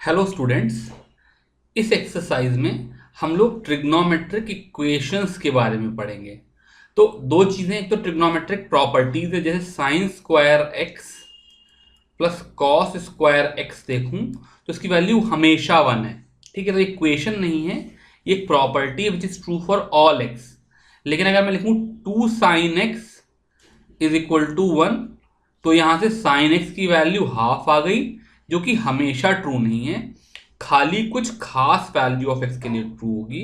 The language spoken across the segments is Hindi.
Hello students. इस एक्सरसाइज में हम लोग ट्रिग्नोमेट्रिक इक्वेशंस के बारे में पढ़ेंगे। तो दो चीज़ें, एक तो ट्रिग्नोमेट्रिक प्रॉपर्टीज है, जैसे sign square x plus cos square x देखूं तो इसकी वैल्यू हमेशा 1 है। ठीक है, तो इक्वेशन नहीं है, ये एक प्रॉपर्टी है which is true for all x. लेकिन अगर मैं लिखूं 2 sine x is equal to 1, तो यहां से साइन एक्स की वैल्यू हाफ आ गई, जो कि हमेशा ट्रू नहीं है, खाली कुछ खास वैल्यू ऑफ एक्स के लिए ट्रू होगी।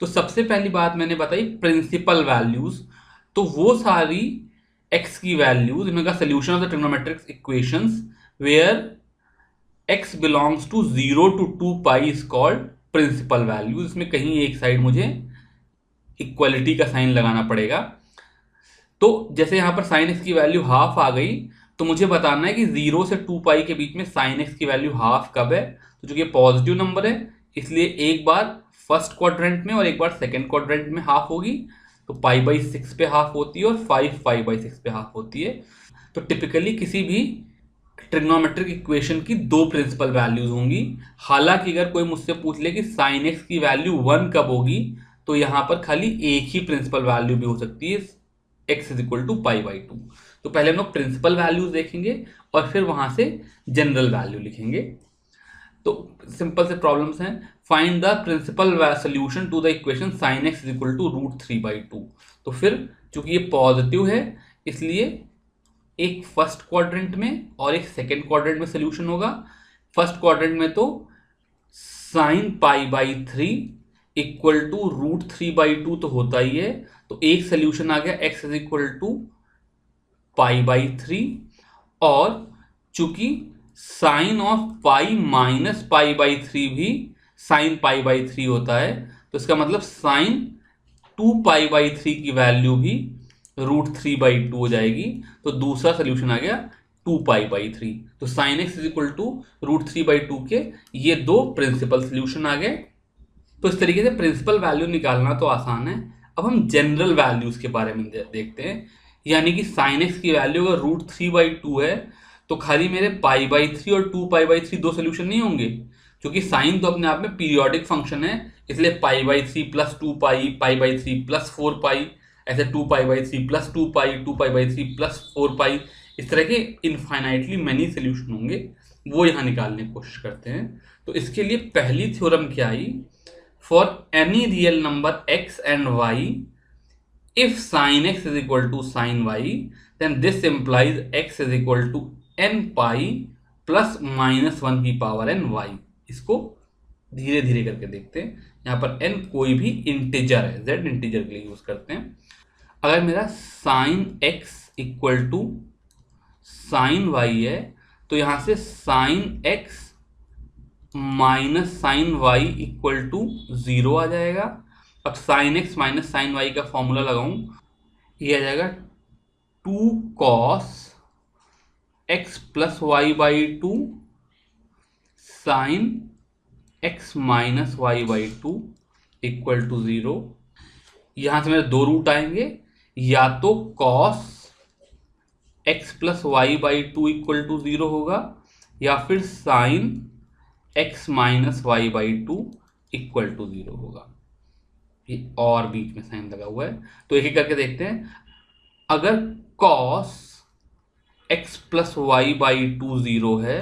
तो सबसे पहली बात मैंने बताई प्रिंसिपल वैल्यूज। तो वो सारी एक्स की वैल्यूज, इनका solution of the trigonometric equations where x belongs to 0 to 2 pi is called principal values. इसमें कहीं एक साइड मुझे इक्वलिटी का साइन लगाना पड़ेगा। तो जैसे यहां पर साइन एक्स की वैल्यू हाफ आ गई, तो मुझे बताना है कि 0 से 2 पाई के बीच में साइन एक्स की वैल्यू हाफ कब है। तो चूंकि पॉजिटिव नंबर है, इसलिए एक बार फर्स्ट क्वाड्रेंट में और एक बार सेकेंड क्वाड्रेंट में हाफ होगी। तो पाई बाई 6 पे हाफ होती है और 5 पाई बाई 6 पे हाफ होती है। तो टिपिकली किसी भी ट्रिग्नोमेट्रिक इक्वेशन की दो प्रिंसिपल वैल्यूज होंगी। हालांकि अगर कोई मुझसे पूछ ले कि साइन एक्स की वैल्यू 1 कब होगी, तो यहां पर खाली एक ही प्रिंसिपल वैल्यू भी हो सकती है, x is equal to pi by 2। तो पहले हम लोग प्रिंसिपल वैल्यूज देखेंगे और फिर वहां से जनरल वैल्यू लिखेंगे। तो सिंपल से प्रॉब्लम्स हैं। Find the principal solution to the equation sine x is equal to root 3/2। तो फिर चूंकि ये पॉजिटिव है, इसलिए एक फर्स्ट क्वाड्रेंट में और एक सेकेंड क्वाड्रेंट में सोल्यूशन होगा। फर्स्ट क्वाड्रेंट में तो sine pi by 3 equal to root 3/2 तो होता ही है। तो एक सोल्यूशन आ गया x is equal to pi by 3। और चूंकि sine of pi minus pi by 3 भी साइन पाई बाई 3 होता है, तो इसका मतलब साइन 2 पाई बाई 3 की वैल्यू भी रूट 3/2 हो जाएगी। तो दूसरा सोल्यूशन आ गया 2 पाई बाई 3। तो sine x is equal to root 3/2 के ये दो प्रिंसिपल सोल्यूशन आ गए। तो इस तरीके से प्रिंसिपल वैल्यू निकालना तो आसान है। अब हम जनरल वैल्यूज के बारे में देखते हैं। यानी कि साइन एक्स की वैल्यू अगर रूट 3/2 है, तो खाली मेरे पाई बाई 3 और 2 पाई बाई 3 दो सोल्यूशन नहीं होंगे, क्योंकि साइन तो अपने आप में पीरियोडिक फंक्शन है। इसलिए पाई by 3 plus 2 pi, pi by 3 plus 4 पाई, ऐसे 2 पाई by 3 plus 2 pi, 2 pi by 3 plus 4 पाई, इस तरह के इनफाइनाइटली मैनी सोल्यूशन होंगे। वो यहाँ निकालने की कोशिश करते हैं। तो इसके लिए पहली थ्योरम क्या आई? For any real number x and y, if sin x is equal to sin y, then this implies x is equal to n pi plus minus 1 की पावर n y। इसको धीरे धीरे करके देखते हैं। यहाँ पर n कोई भी इंटीजर है, z इंटीजर के लिए यूज करते हैं। अगर मेरा sin x equal to sine y है, तो यहाँ से sin x minus sine y equal to 0 आ जाएगा। अब sine x minus sine y का फॉर्मूला लगाऊं, ये आ जाएगा 2 cos x plus y by 2 sine x minus y by 2 equal to 0। यहां से मेरे दो रूट आएंगे, या तो cos x plus y by 2 equal to 0 होगा, या फिर sign x minus y by 2 equal to 0 होगा। ये और बीच में साइन लगा हुआ है, तो एक एक करके देखते हैं। अगर cos x plus y by 2 0 है,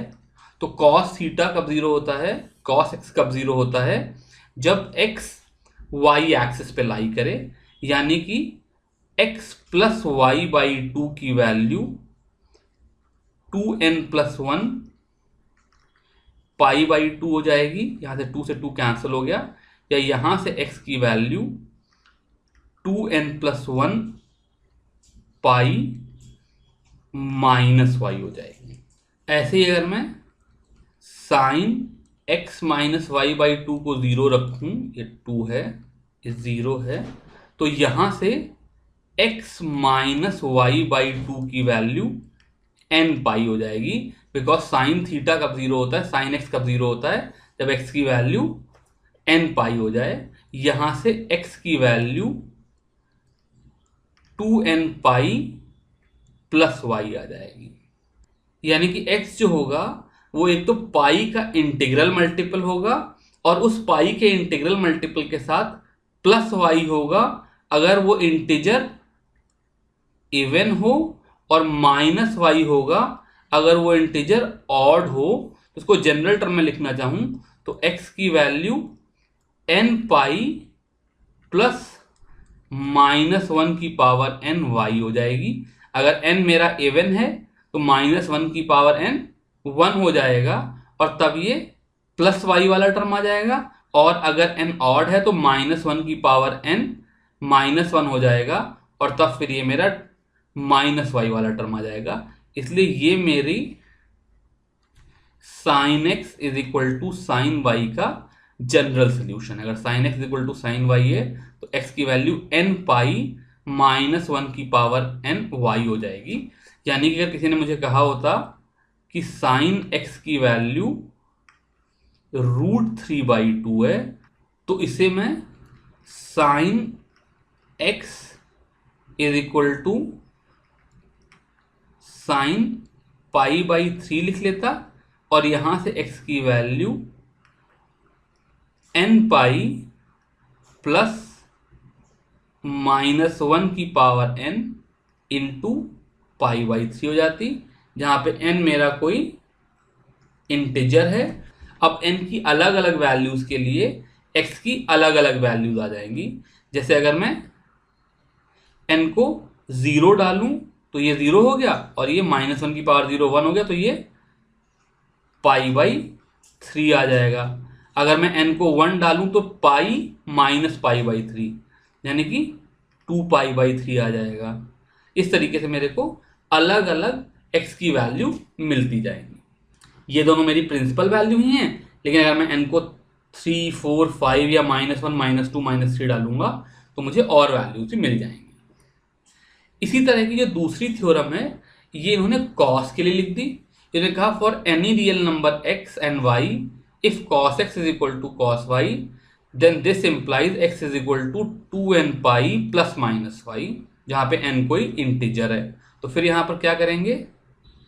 तो कॉस थीटा कब 0 होता है, कॉस एक्स कब 0 होता है? जब एक्स वाई एक्सिस पे लाई करे, यानी कि एक्स प्लस वाई बाई 2 की वैल्यू 2n+1 पाई बाई 2 हो जाएगी। यहां से 2 से 2 कैंसिल हो गया, या यहां से x की value 2n+1 pi minus Y हो जाएगी। ऐसे ही अगर मैं sine x minus y by 2 को 0 रखूं, ये 2 है, ये 0 है, तो यहां से x माइनस वाई बाई 2 की वैल्यू n पाई हो जाएगी। बिकॉज साइन थीटा कब 0 होता है, साइन एक्स कब 0 होता है? जब x की वैल्यू n पाई हो जाए। यहां से x की value 2n pi plus y आ जाएगी। यानी कि x जो होगा वो एक तो पाई का इंटीग्रल मल्टीपल होगा और उस पाई के इंटीग्रल मल्टीपल के साथ प्लस वाई होगा अगर वो इंटीजर इवन हो, और माइनस वाई होगा अगर वो इंटीजर ऑड हो। तो उसको जनरल टर्म में लिखना चाहूं तो x की वैल्यू n पाई प्लस -1 की पावर n y हो जाएगी। अगर n मेरा इवन है तो -1 की पावर n 1 हो जाएगा और तब ये प्लस वाई वाला टर्म आ जाएगा, और अगर n ऑड है तो -1 की पावर n -1 हो जाएगा और तब फिर ये मेरा -y वाला टर्म आ जाएगा। इसलिए ये मेरी sin x is equal to sine y का जनरल सोल्यूशन है। अगर sin x is equal to sine y है तो x की वैल्यू n पाई -1 की पावर n y हो जाएगी। यानी कि अगर किसी ने मुझे कहा होता कि sin x की वैल्यू √3/2 है तो इसे मैं sin x is equal to sine π/3 लिख लेता और यहां से x की वैल्यू n पाई प्लस -1 की पावर n इंटू π/3 हो जाती, जहां पे n मेरा कोई इंटीजर है। अब n की अलग अलग वैल्यूज के लिए x की अलग अलग वैल्यूज आ जाएंगी। जैसे अगर मैं n को 0 डालूं तो ये 0 हो गया और ये -1 की पावर 0 1 हो गया, तो ये π/3 आ जाएगा। अगर मैं n को 1 डालूं तो पाई माइनस π/3 यानी कि 2π/3 आ जाएगा। इस तरीके से मेरे को अलग अलग x की वैल्यू मिलती जाएंगी। ये दोनों मेरी प्रिंसिपल वैल्यू ही हैं, लेकिन अगर मैं n को 3 4 5 या -1 -2 -3 डालूंगा तो मुझे और वैल्यूज मिल जाएंगी। इसी तरह की जो दूसरी थ्योरम है ये इन्होंने कॉस के लिए लिख दी। इन्होंने कहा for any real number x and y if cos x is equal to cos y then this implies x is equal to 2n pi plus minus y, जहां पे n कोई इंटीजर है। तो फिर यहां पर क्या करेंगे,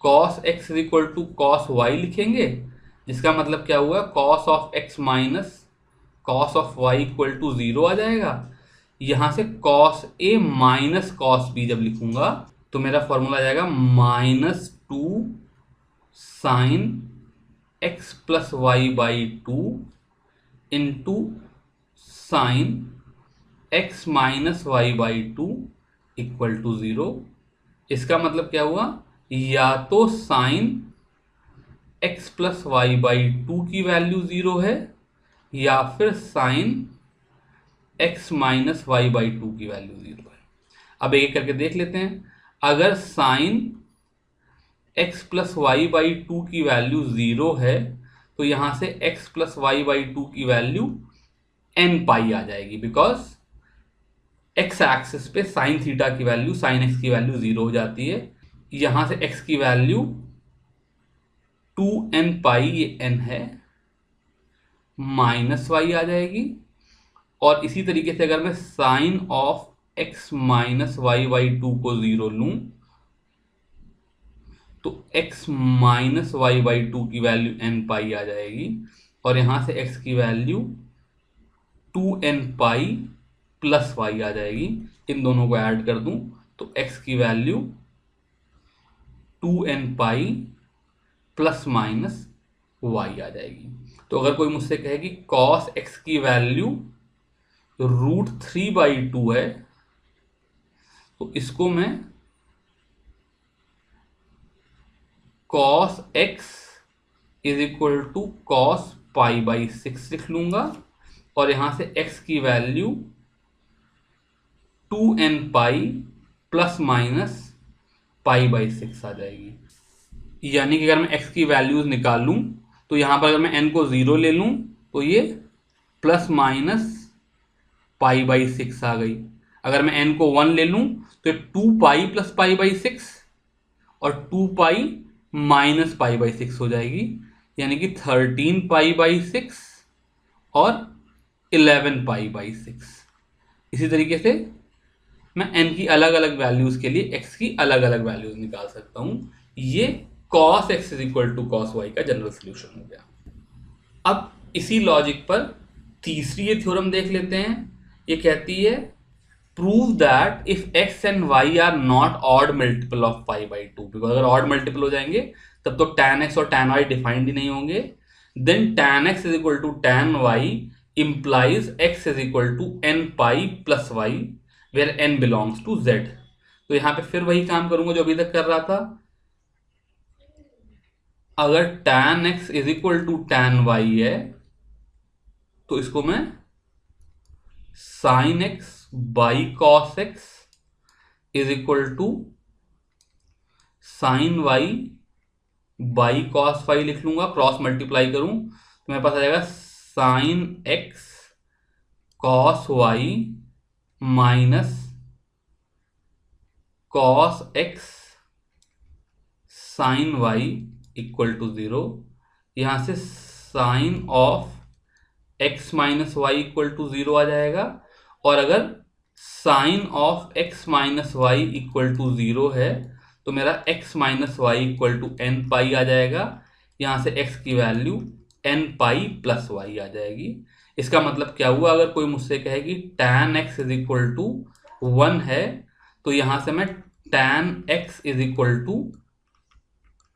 cos x is equal to cos y लिखेंगे, जिसका मतलब क्या हुआ cos of x minus cos of y equal to 0 आ जाएगा। यहां से cos a minus cos b जब लिखूंगा तो मेरा फॉर्मूला आ जाएगा -2 sine x plus y/2 into sine x minus y/2 equal to 0। इसका मतलब क्या हुआ, या तो साइन x प्लस y/2 की वैल्यू 0 है या फिर साइन x माइनस y/2 की वैल्यू 0 है। अब एक करके देख लेते हैं। अगर साइन x प्लस y/2 की वैल्यू 0 है तो यहां से x प्लस y/2 की वैल्यू n पाई आ जाएगी, बिकॉज x एक्सिस पे साइन थीटा की वैल्यू साइन x की वैल्यू 0 हो जाती है। यहां से x की वैल्यू 2n पाई, ये n है, माइनस y आ जाएगी। और इसी तरीके से अगर मैं sign of x minus y/2 को 0 लूं तो x माइनस y/2 की वैल्यू n पाई आ जाएगी और यहां से x की value 2n pi plus y आ जाएगी। इन दोनों को ऐड कर दूं तो x की value 2n pi plus minus y आ जाएगी। तो अगर कोई मुझसे कहे कि cos x की वैल्यू √3/2 है तो इसको मैं cos x is equal to cos π/6 लिख लूंगा और यहां से x की value 2n pi plus minus π/6 आ जाएगी। यानी कि अगर मैं x की वैल्यूज निकालूं तो यहां पर अगर मैं n को 0 ले लूं तो ये प्लस माइनस π/6 आ गई। अगर मैं n को 1 ले लूं तो 2 पाई प्लस π/6 और 2 पाई माइनस π/6 हो जाएगी, यानी कि 13 π/6 और 11 π/6। इसी तरीके से मैं n की अलग अलग वैल्यूज के लिए x की अलग अलग वैल्यूज निकाल सकता हूं। ये cos x is equal to cos y का जनरल सोल्यूशन हो गया। अब इसी लॉजिक पर तीसरी ये थ्योरम देख लेते हैं। ये कहती है prove that if x and y are not odd multiple of pi by two, because अगर ऑड मल्टीपल हो जाएंगे तब तो tan x और tan y डिफाइंड ही नहीं होंगे। Then tan x is equal to tan y implies x is equal to n pi plus y where n belongs to z। तो यहां पे फिर वही काम करूंगा जो अभी तक कर रहा था। अगर tan x is equal to tan y है तो इसको मैं sin x by cos x is equal to sin y by cos y लिख लूंगा। क्रॉस मल्टीप्लाई करूं तो मेरे पास आ जाएगा sin x cos y minus cos x sin y equal to 0। यहां से sine of x minus y equal to 0 आ जाएगा। और अगर sine of x minus y equal to 0 है तो मेरा x minus y equal to n pi आ जाएगा। यहां से x की value n pi plus y आ जाएगी। इसका मतलब क्या हुआ, अगर कोई मुझसे कहे कि tan x is equal to 1 है तो यहां से मैं tan x is equal to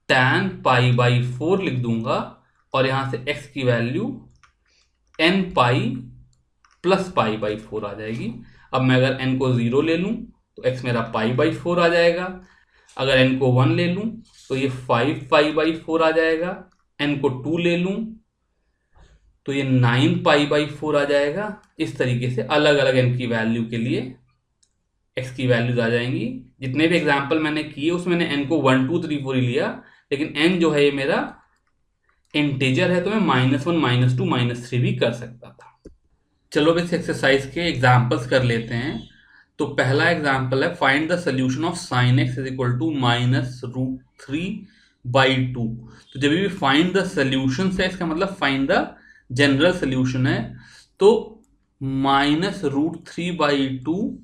tan pi by 4 लिख दूंगा और यहां से x की value n pi plus pi by 4 आ जाएगी। अब मैं अगर n को 0 ले लूं तो x मेरा पाई बाई 4 आ जाएगा। अगर n को 1 ले लूं तो ये 5 पाई बाई 4 आ जाएगा। n को 2 ले लूं तो ये 9 पाई बाई 4 आ जाएगा। इस तरीके से अलग अलग n की वैल्यू के लिए x की वैल्यूज आ जाएंगी। जितने भी एग्जाम्पल मैंने किए उसमें मैंने n को 1 2 3 4 ही लिया, लेकिन n जो है ये मेरा इंटीजर है तो मैं -1 -2 -3 भी कर सकता था। चलो अब इस एक्सरसाइज के एग्जाम्पल्स कर लेते हैं। तो पहला एग्जाम्पल है find the solution of sine x is equal to -√3/2। तो जब भी फाइंड द सोल्यूशन है इसका मतलब फाइंड द जनरल सोल्यूशन है। तो -√3/2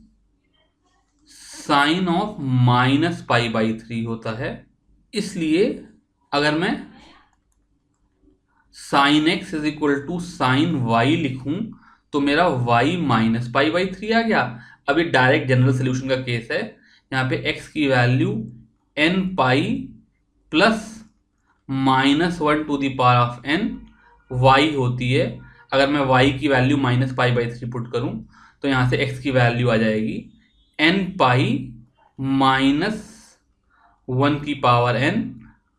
साइन ऑफ -π/3 होता है। इसलिए अगर मैं sine x is equal to sine y लिखूं तो मेरा y माइनस π/3 आ गया। अभी डायरेक्ट जनरल सोल्यूशन का केस है। यहाँ पे x की value n pi plus -1 to the power of n y होती है। अगर मैं y की वैल्यू -π/3 पुट करूं तो यहाँ से x की वैल्यू आ जाएगी n पाई -1 की पावर n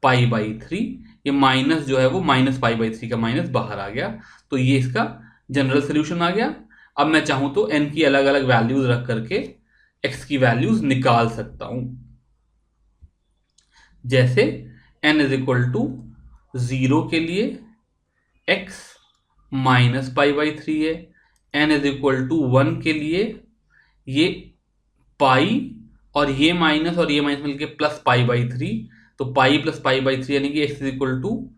π/3। ये माइनस जो है वो -π/3 का माइनस बाहर आ गया। तो ये इसका जनरल सोल्यूशन आ गया। अब मैं चाहूं तो n की अलग अलग वैल्यूज रख करके x की वैल्यूज निकाल सकता हूं। जैसे n इज इक्वल टू 0 के लिए x -π/3 है, n इज इक्वल टू 1 के लिए ये पाई और ये माइनस मिलके प्लस π/3, तो पाई प्लस π/3 यानी कि x इज इक्वल टू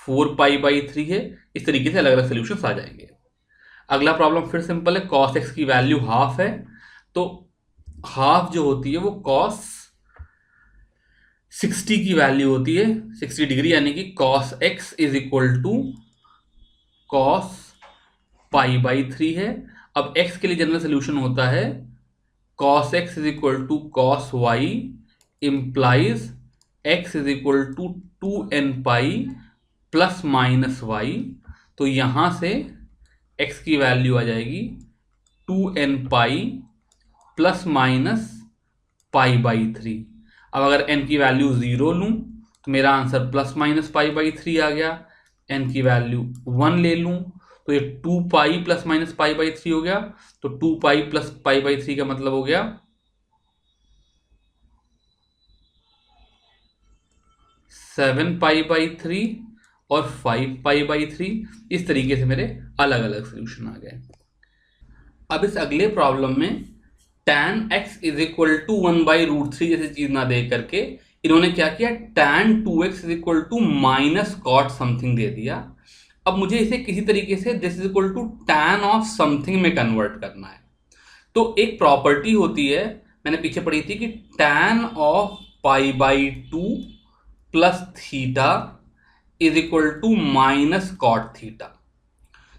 4π/3 है। इस तरीके से अलग अलग सोल्यूशंस आ जाएंगे। अगला प्रॉब्लम फिर सिंपल है। cos x की वैल्यू हाफ है, तो हाफ जो होती है वो cos 60 की वैल्यू होती है, 60 डिग्री, यानी कि cos x is equal to cos π/3 है। अब x के लिए जनरल सोल्यूशन होता है cos x is equal to cos y implies x is equal to 2n pi plus minus y. तो यहां से x की वैल्यू आ जाएगी 2n पाई प्लस माइनस π/3। अब अगर n की वैल्यू 0 लूं तो मेरा आंसर प्लस माइनस π/3 आ गया। n की वैल्यू 1 ले लूं तो ये 2 पाई प्लस माइनस π/3 हो गया। तो 2 पाई प्लस π/3 का मतलब हो गया 7 π/3 और 5 π/3। इस तरीके से मेरे अलग अलग सोल्यूशन आ गए। अब इस अगले प्रॉब्लम में tan x is equal to 1/√3 जैसी चीज ना दे करके इन्होंने क्या किया, tan 2x is equal to minus cot something दे दिया। अब मुझे इसे किसी तरीके से this is equal to tan of something में कन्वर्ट करना है। तो एक प्रॉपर्टी होती है, मैंने पीछे पढ़ी थी कि tan of π/2 plus theta is equal to minus cot theta.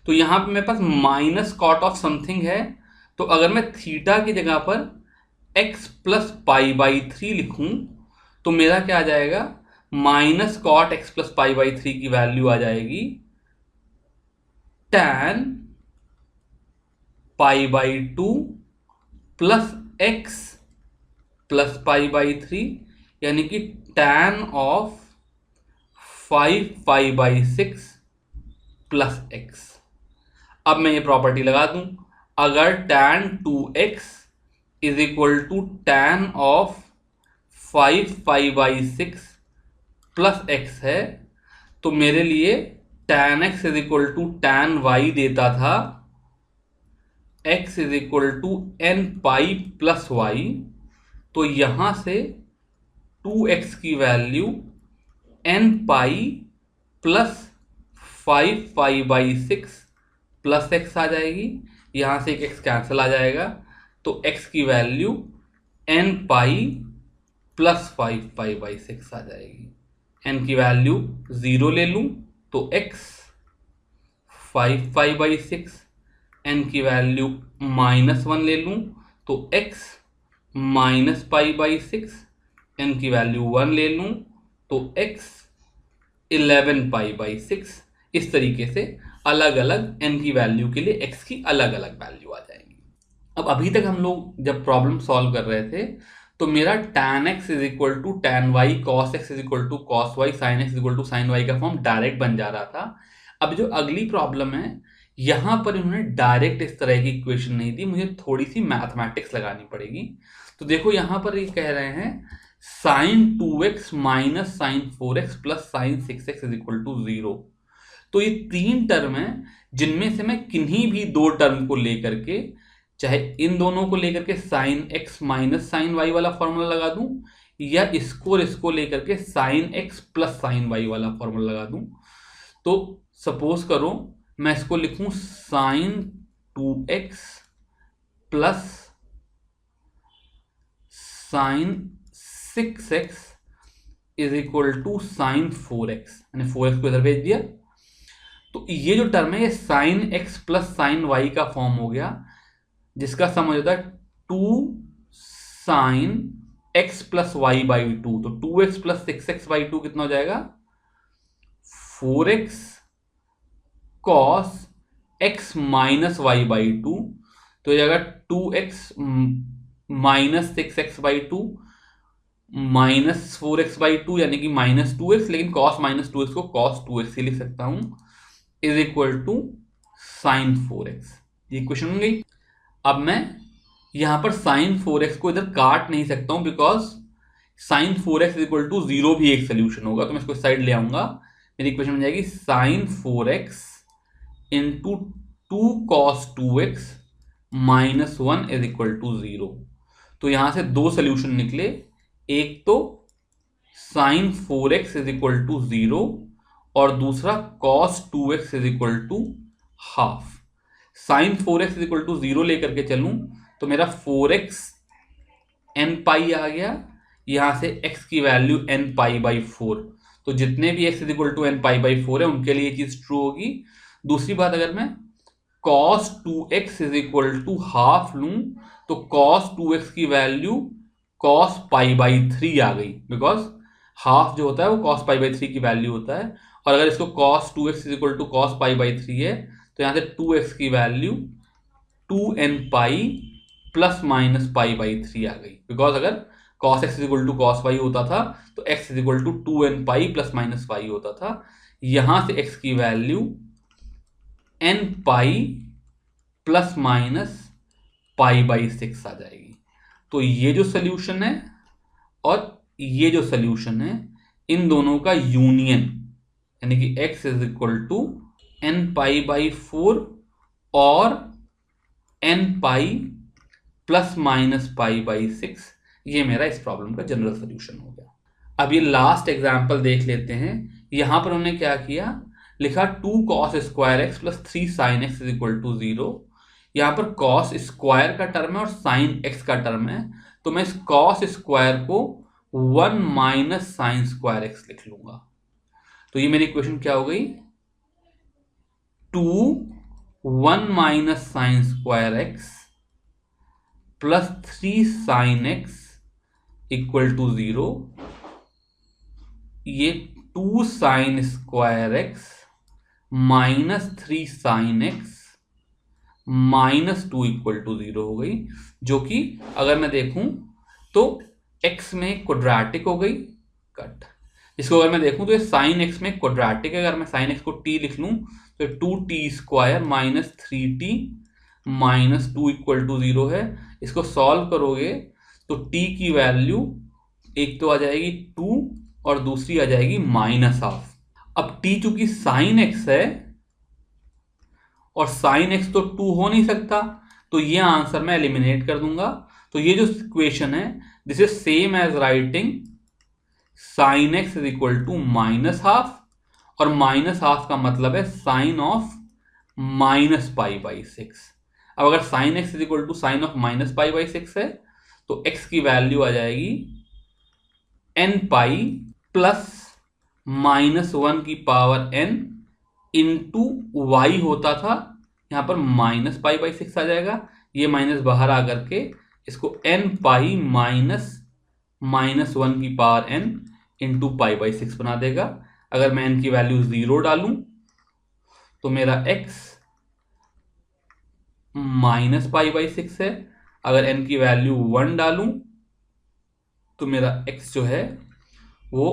तो यहां पे मेरे पास माइनस कॉट ऑफ समथिंग है, तो अगर मैं थीटा की जगह पर x प्लस पाई बाई 3 लिखूं तो मेरा क्या आ जाएगा, minus cot x plus pi by 3 की वैल्यू आ जाएगी tan pi by 2 plus x plus pi by 3, यानी कि tan of 5 pi by 6 plus x। अब मैं ये प्रॉपर्टी लगा दूं, अगर tan 2x is equal to tan of 5 pi by 6 plus x है, तो मेरे लिए tan x is equal to tan y देता था x is equal to n pi plus y। तो यहां से 2x की value n pi plus 5 pi by 6 plus x आ जाएगी। यहां से एक x कैंसिल आ जाएगा, तो x की value n pi plus 5 pi by 6 आ जाएगी। n की वैल्यू 0 ले लूं तो x 5 पाई बाई 6, n की वैल्यू -1 ले लूं तो x minus pi by 6, n की वैल्यू 1 ले लूं तो x 11 पाई बाई 6। इस तरीके से अलग अलग n की वैल्यू के लिए x की अलग अलग वैल्यू आ जाएंगी। अब अभी तक हम लोग जब प्रॉब्लम सॉल्व कर रहे थे तो मेरा tan x is equal to tan y, cos x is equal to cos y, sin x is equal to sin y का फॉर्म डायरेक्ट बन जा रहा था। अब जो अगली प्रॉब्लम है, यहां पर इन्होंने डायरेक्ट इस तरह की इक्वेशन नहीं दी, मुझे थोड़ी सी मैथमेटिक्स लगानी पड़ेगी। तो देखो यहां पर ये कह रहे हैं sin 2x minus sine 4x plus sine 6x is equal to 0। तो ये तीन टर्म है जिनमें से मैं किन्हीं भी दो टर्म को लेकर के, चाहे इन दोनों को लेकर के sine x minus sine y वाला फॉर्मूला लगा दूं, या इसको और इसको लेकर के sine x plus sine y वाला फॉर्मूला लगा दूं। तो सपोज करो मैं इसको लिखूं sine 2x plus sine 6x is equal to sine 4x, मैंने 4x को इधर भेज दिया। तो ये जो टर्म है ये sine x plus sine y का फॉर्म हो गया, जिसका सम हो जाता है 2 sine x plus y by 2। तो 2x प्लस 6x बाई 2 कितना हो जाएगा, 4x cos x minus y by 2। तो जाएगा 2x minus 6x by 2 minus 4x by 2, यानी कि माइनस 2x, लेकिन cos माइनस 2x को cos 2x ही लिख सकता हूं, is equal to sine 4x। ये इक्वेशन बन गई। अब मैं यहां पर साइन 4x को इधर काट नहीं सकता हूं, because sine 4x is equal to 0 भी एक सोल्यूशन होगा, तो मैं इसको साइड ले आऊंगा। मेरी इक्वेशन बन जाएगी sine 4x into 2 cos 2x minus 1 is equal to 0। तो यहां से दो सोल्यूशन निकले, एक तो sign 4x is equal to 0 और दूसरा cos 2x is equal to half. Sine 4x is equal to 0 लेकर के चलूं तो मेरा 4x n पाई आ गया, यहां से x की वैल्यू n पाई बाई 4। तो जितने भी x is equal to n pi by 4 है उनके लिए ये चीज ट्रू होगी। दूसरी बात, अगर मैं cos 2x is equal to half लूं तो cos 2x की वैल्यू cos पाई बाई 3 आ गई, बिकॉज हाफ जो होता है वो cos पाई बाई 3 की वैल्यू होता है। और अगर इसको cos 2x is equal to cos pi by 3 है तो यहां से 2x की value 2n pi plus minus pi by 3 आ गई, बिकॉज अगर cos x is equal to cos y होता था तो x is equal to 2n pi plus minus y होता था। यहां से x की value n pi plus minus pi by 6 आ जाएगी। तो ये जो सोल्यूशन है और ये जो सोल्यूशन है, इन दोनों का यूनियन, यानी कि x is equal to n pi by 4 और n pi plus minus pi by 6, ये मेरा इस प्रॉब्लम का जनरल सोल्यूशन हो गया। अब ये लास्ट एग्जांपल देख लेते हैं। यहां पर उन्होंने क्या किया, लिखा 2 cos square x plus 3 sine x is equal to 0। यहां पर cos स्क्वायर का टर्म है और साइन x का टर्म है, तो मैं इस cos स्क्वायर को 1 माइनस साइन स्क्वायर एक्स लिख लूंगा। तो ये मेरी इक्वेशन क्या हो गई, 2 1 minus sine square x plus 3 sine x equal to 0। ये 2 sine square x minus 3 sine x minus 2 equal to 0 हो गई, जो कि अगर मैं देखूं तो x में क्वाड्रेटिक हो गई, कट। इसको अगर मैं देखूं तो ये साइन x में क्वाड्रेटिक है। अगर मैं साइन x को t लिख लूं तो 2t square minus 3t minus 2 equal to 0 है। इसको सॉल्व करोगे तो t की वैल्यू एक तो आ जाएगी 2 और दूसरी आ जाएगी माइनस हाफ। अब t चूंकि साइन x है और साइन एक्स तो 2 हो नहीं सकता, तो ये आंसर मैं एलिमिनेट कर दूंगा। तो ये जो इक्वेशन है this is same as writing sine x is equal to minus half, और माइनस हाफ का मतलब है sine of minus pi by 6। अब अगर sine x is equal to sine of minus pi by 6 है तो एक्स की वैल्यू आ जाएगी एन पाई प्लस माइनस 1 की पावर n इंटू वाई होता था, यहां पर माइनस पाई बाई 6 आ जाएगा। ये माइनस बाहर आकर के इसको एन पाई माइनस माइनस 1 की power n into pi by 6 बना देगा। अगर मैं n की वैल्यू 0 डालूं तो मेरा x माइनस पाई बाई 6 है। अगर n की वैल्यू 1 डालूं तो मेरा x जो है वो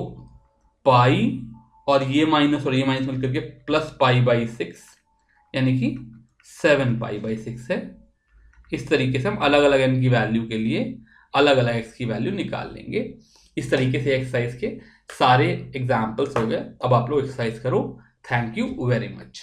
पाई और ये माइनस मिलकर के प्लस पाई बाई 6 यानी कि 7 पाई बाई 6 है। इस तरीके से हम अलग अलग n की वैल्यू के लिए अलग अलग x की वैल्यू निकाल लेंगे। इस तरीके से एक्सरसाइज के सारे एग्जाम्पल्स हो गए। अब आप लोग एक्सरसाइज करो। Thank you very much.